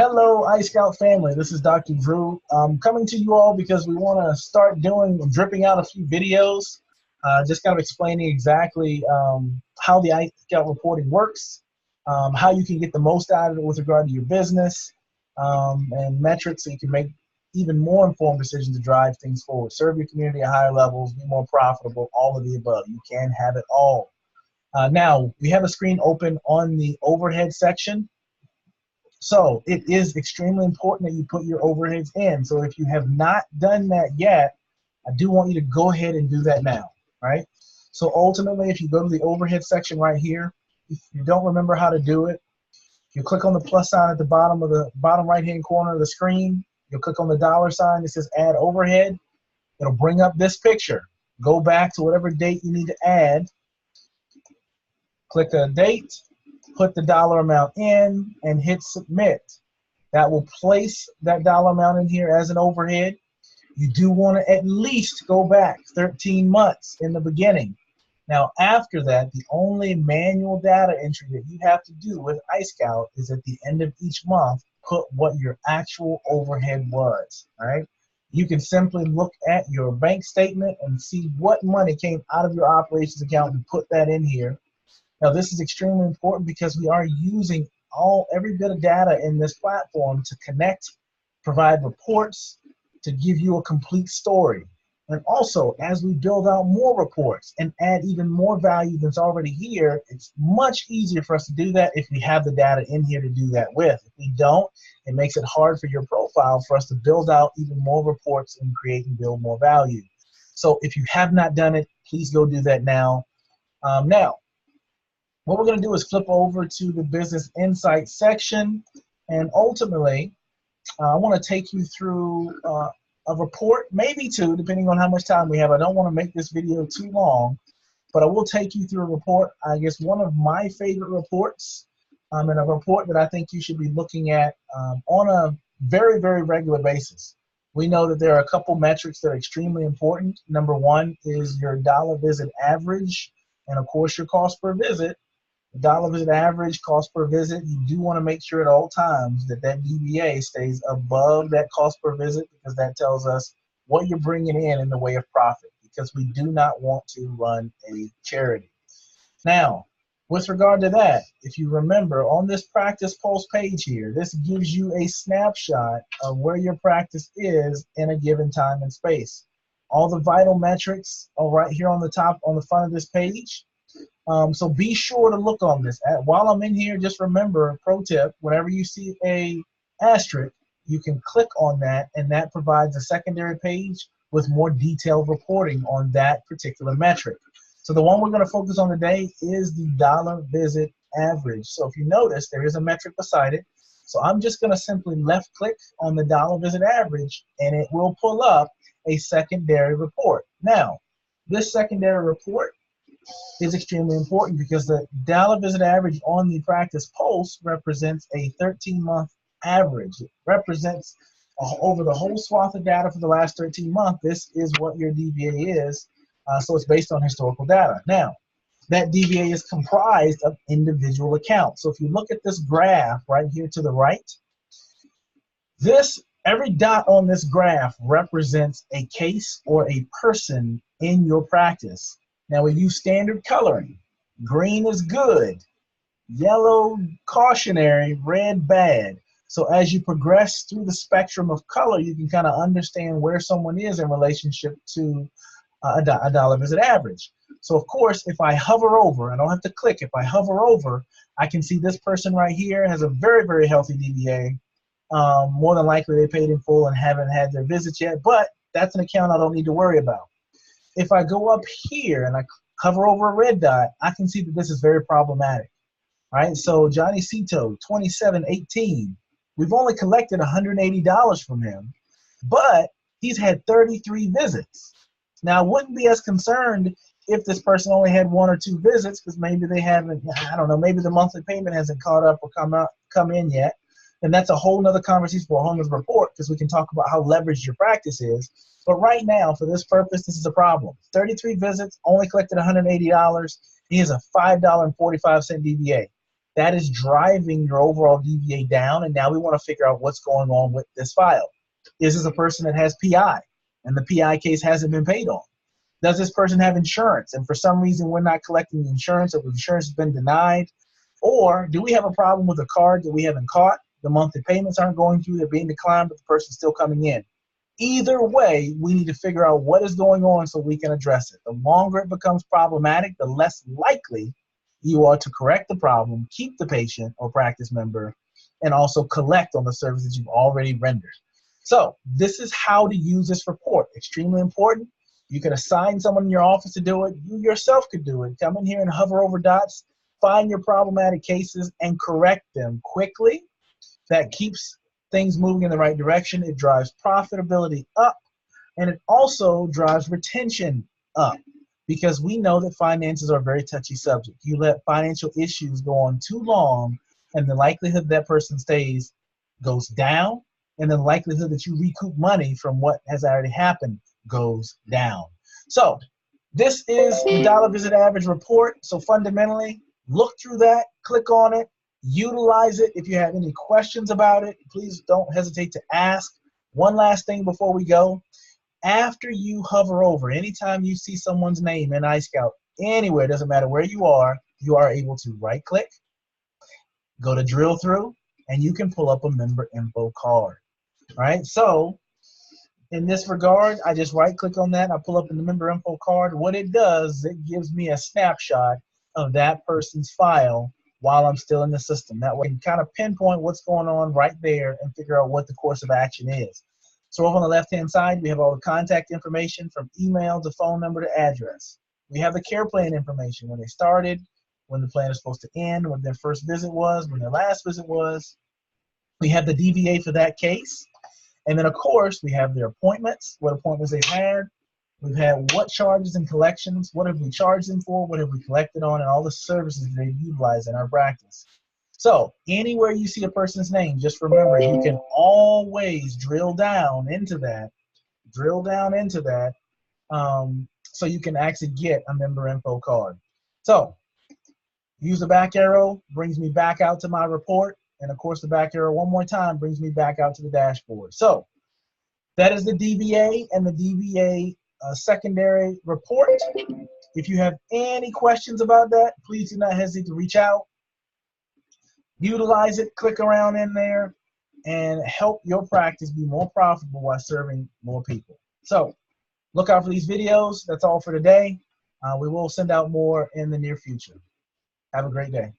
Hello, iScout family. This is Dr. Drew. Coming to you all because we want to start dripping out a few videos, just kind of explaining exactly how the iScout reporting works, how you can get the most out of it with regard to your business, and metrics so you can make even more informed decisions to drive things forward. Serve your community at higher levels, be more profitable, all of the above. You can have it all. Now, we have a screen open on the overhead section. So it is extremely important that you put your overheads in. So if you have not done that yet, I do want you to go ahead and do that now, right? So ultimately, if you go to the overhead section right here, if you don't remember how to do it, you click on the plus sign at the bottom right-hand corner of the screen. You'll click on the dollar sign that says add overhead. It'll bring up this picture. Go back to whatever date you need to add. Click a date, put the dollar amount in, and hit submit. That will place that dollar amount in here as an overhead. You do want to at least go back 13 months in the beginning. Now, after that, the only manual data entry that you have to do with iScout is at the end of each month, put what your actual overhead was, all right? You can simply look at your bank statement and see what money came out of your operations account and put that in here. Now, this is extremely important because we are using every bit of data in this platform to connect, provide reports, to give you a complete story. And also, as we build out more reports and add even more value that's already here, it's much easier for us to do that if we have the data in here to do that with. If we don't, it makes it hard for your profile for us to build out even more reports and create and build more value. So if you have not done it, please go do that now. What we're going to do is flip over to the Business Insights section, and ultimately, I want to take you through a report, maybe two, depending on how much time we have. I don't want to make this video too long, but I will take you through a report, I guess one of my favorite reports, and a report that I think you should be looking at on a very, very regular basis. We know that there are a couple metrics that are extremely important. Number one is your dollar visit average, and of course your cost per visit. Dollar visit average, cost per visit, you do want to make sure at all times that that DVA stays above that cost per visit, because that tells us what you're bringing in the way of profit, because we do not want to run a charity. Now, with regard to that, if you remember on this practice pulse page here, this gives you a snapshot of where your practice is in a given time and space. All the vital metrics are right here on the top, on the front of this page. So be sure to look on this. While I'm in here, just remember, pro tip, whenever you see a asterisk, you can click on that, and that provides a secondary page with more detailed reporting on that particular metric. So the one we're going to focus on today is the dollar visit average. So if you notice, there is a metric beside it. So I'm just going to simply left click on the dollar visit average, and it will pull up a secondary report. Now, this secondary report is extremely important because the dollar visit average on the practice pulse represents a 13-month average. It represents over the whole swath of data for the last 13 months. This is what your DVA is, so it's based on historical data. Now, that DVA is comprised of individual accounts. So if you look at this graph right here to the right, every dot on this graph represents a case or a person in your practice. Now we use standard coloring. Green is good, yellow cautionary, red bad. So as you progress through the spectrum of color, you can kind of understand where someone is in relationship to a dollar visit average. So of course, if I hover over, I don't have to click, if I hover over, I can see this person right here has a very, very healthy DVA. More than likely they paid in full and haven't had their visits yet, but that's an account I don't need to worry about. If I go up here and I hover over a red dot, I can see that this is very problematic. All right, so Johnny Cito, 2718. We've only collected $180 from him, but he's had 33 visits. Now, I wouldn't be as concerned if this person only had 1 or 2 visits, because maybe they haven't, I don't know, maybe the monthly payment hasn't caught up or come in yet. And that's a whole nother conversation for a whole nother report, because we can talk about how leveraged your practice is. But right now, for this purpose, this is a problem. 33 visits, only collected $180. He has a $5.45 DVA. that is driving your overall DVA down, and now we want to figure out what's going on with this file. Is this a person that has PI, and the PI case hasn't been paid on? Does this person have insurance, and for some reason we're not collecting the insurance, or the insurance has been denied? Or do we have a problem with a card that we haven't caught? The monthly payments aren't going through, they're being declined, but the person's still coming in. Either way, we need to figure out what is going on so we can address it. The longer it becomes problematic, the less likely you are to correct the problem, keep the patient or practice member, and also collect on the services you've already rendered. So this is how to use this report. Extremely important. You can assign someone in your office to do it. You yourself could do it. Come in here and hover over dots, find your problematic cases, and correct them quickly. That keeps things moving in the right direction. It drives profitability up, and it also drives retention up, because we know that finances are a very touchy subject. You let financial issues go on too long, and the likelihood that person stays goes down, and the likelihood that you recoup money from what has already happened goes down. So this is the dollar visit average report. So fundamentally, look through that, click on it, utilize it. If you have any questions about it, please don't hesitate to ask. One last thing before we go. After you hover over, anytime you see someone's name in iScout, anywhere, doesn't matter where you are able to right click, go to drill through, and you can pull up a member info card. All right, so in this regard, I just right click on that, I pull up the member info card. What it does, it gives me a snapshot of that person's file while I'm still in the system. That way I can kind of pinpoint what's going on right there and figure out what the course of action is. So over on the left-hand side, we have all the contact information from email to phone number to address. We have the care plan information, when they started, when the plan is supposed to end, when their first visit was, when their last visit was. We have the DVA for that case. And then, of course, we have their appointments, what appointments they've had. We've had what charges and collections, what have we charged them for, what have we collected on, and all the services they've utilized in our practice. So anywhere you see a person's name, just remember you can always drill down into that, so you can actually get a member info card. So use the back arrow, brings me back out to my report, and of course the back arrow one more time brings me back out to the dashboard. So that is the DVA and the DVA secondary report. If you have any questions about that, please do not hesitate to reach out. Utilize it, click around in there, and help your practice be more profitable while serving more people. So look out for these videos. That's all for today. We will send out more in the near future. Have a great day.